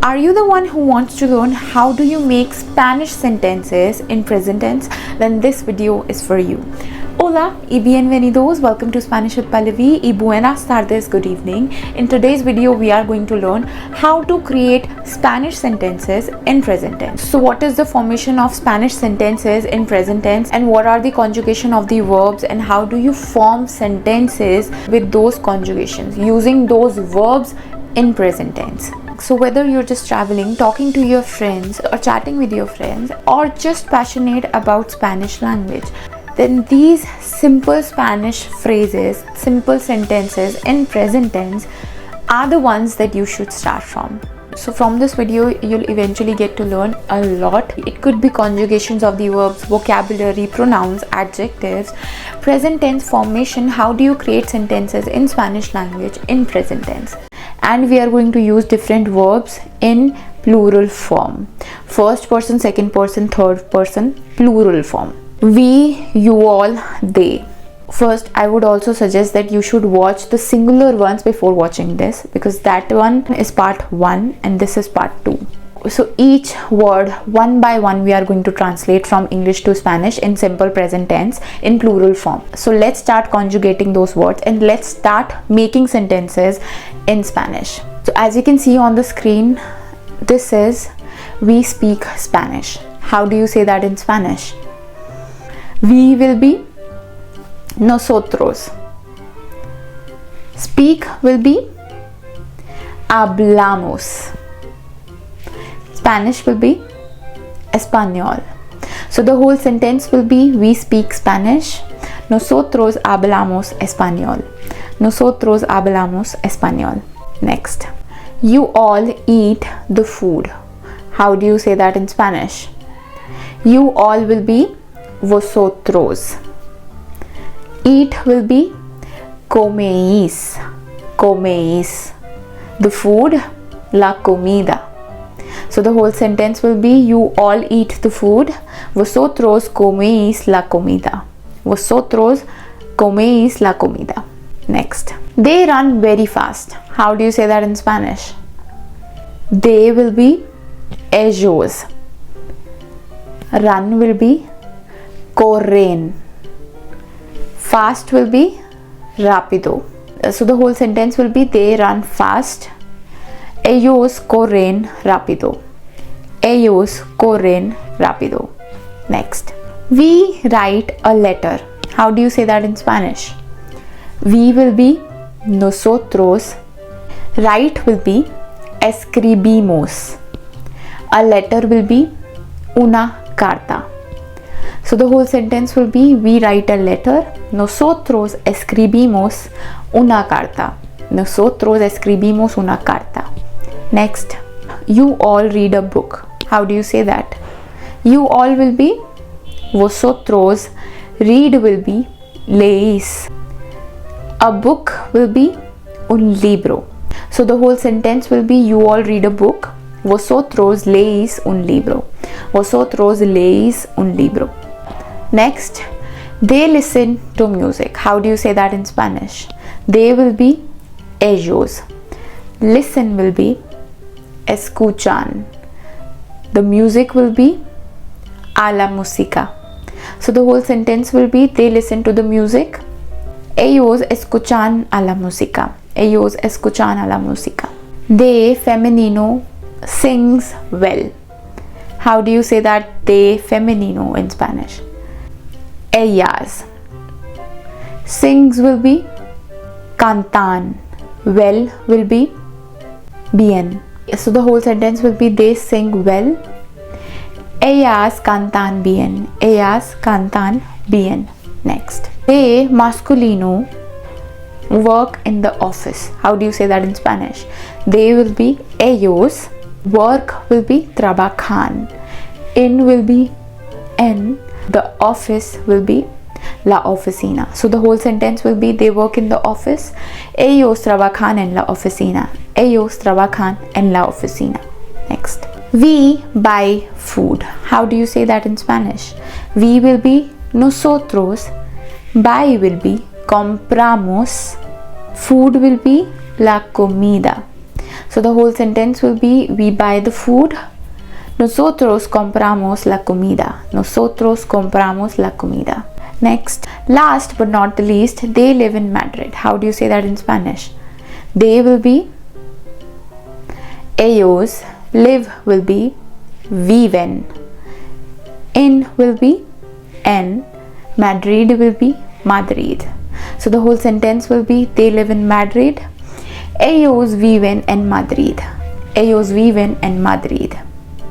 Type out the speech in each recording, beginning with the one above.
are you the one who wants to learn how do you make Spanish sentences in present tense? Then this video is for you. Hola y bienvenidos, welcome to Spanish with Pallavi y buenas tardes, good evening. In today's video we are going to learn how to create Spanish sentences in present tense. So what is the formation of Spanish sentences in present tense, and what are the conjugation of the verbs, and how do you form sentences with those conjugations using those verbs in present tense? So whether you're just traveling, talking to your friends, or chatting with your friends, or just passionate about Spanish language, then these simple Spanish phrases, simple sentences in present tense are the ones that you should start from. So from this video you'll eventually get to learn a lot. It could be conjugations of the verbs, vocabulary, pronouns, adjectives, present tense formation, how do you create sentences in Spanish language in present tense. And we are going to use different verbs in plural form. First person, second person, third person, plural form. We, you all, they. First, I would also suggest that you should watch the singular ones before watching this, because that one is part 1 and this is part 2. So each word one by one we are going to translate from English to Spanish in simple present tense in plural form. So let's start conjugating those words and let's start making sentences in Spanish. So as you can see on the screen, this is we speak Spanish. How do you say that in Spanish? We will be nosotros. Speak will be hablamos. Spanish will be español. So the whole sentence will be we speak Spanish. Nosotros hablamos español. Nosotros hablamos español. Next. You all eat the food. How do you say that in Spanish? You all will be vosotros. Eat will be coméis. Coméis. The food, la comida. So the whole sentence will be you all eat the food. Vosotros coméis la comida. Vosotros coméis la comida. Next. They run very fast. How do you say that in Spanish? They will be ellos. Run will be corren. Fast will be rápido. So the whole sentence will be they run fast. Ellos corren rápido. Ellos corren rápido. Next. We write a letter. How do you say that in Spanish? We will be nosotros. Write will be escribimos. A letter will be una carta. So the whole sentence will be we write a letter. Nosotros escribimos una carta. Nosotros escribimos una carta. Next, you all read a book. How do you say that? You all will be vosotros. Read will be leéis. A book will be un libro. So the whole sentence will be you all read a book. Vosotros leéis un libro. Vosotros leéis un libro. Next, they listen to music. How do you say that in Spanish? They will be ellos. Listen will be escuchan. The music will be a la música. So the whole sentence will be they listen to the music. Ellos escuchan a la música. Ellos escuchan a la música. They, femenino, sings well. How do you say that they, femenino, in Spanish? Ellas. Sings will be cantan. Well will be bien. So the whole sentence will be they sing well. Ellas cantan bien. Ellas cantan bien. Next. They, masculino, work in the office. How do you say that in Spanish? They will be ellos. Work will be trabajan. In will be en. The office will be la oficina. So the whole sentence will be they work in the office. Ellos trabajan en la oficina. Ellos trabajan en la oficina. Next. We buy food. How do you say that in Spanish? We will be nosotros. Buy will be compramos. Food will be la comida. So the whole sentence will be, we buy the food. Nosotros compramos la comida. Nosotros compramos la comida. Next, last but not the least, they live in Madrid. How do you say that in Spanish? They will be ellos, live will be viven, in will be en, Madrid will be Madrid. So the whole sentence will be, they live in Madrid, ellos viven en Madrid. Ellos viven en Madrid.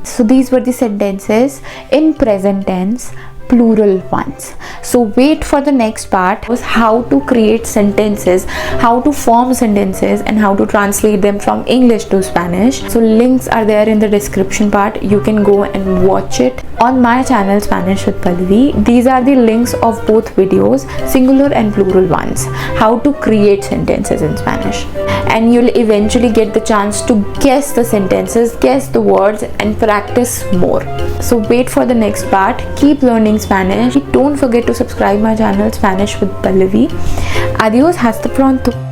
So these were the sentences in present tense, plural ones. So wait for the next part, was how to create sentences, how to form sentences, and how to translate them from English to Spanish. So links are there in the description part. You can go and watch it on my channel Spanish with Pallavi. These are the links of both videos, singular and plural ones, how to create sentences in Spanish. And you'll eventually get the chance to guess the sentences, guess the words, and practice more. So wait for the next part. Keep learning Spanish. Don't forget to subscribe my channel Spanish with Pallavi. Adios, hasta pronto.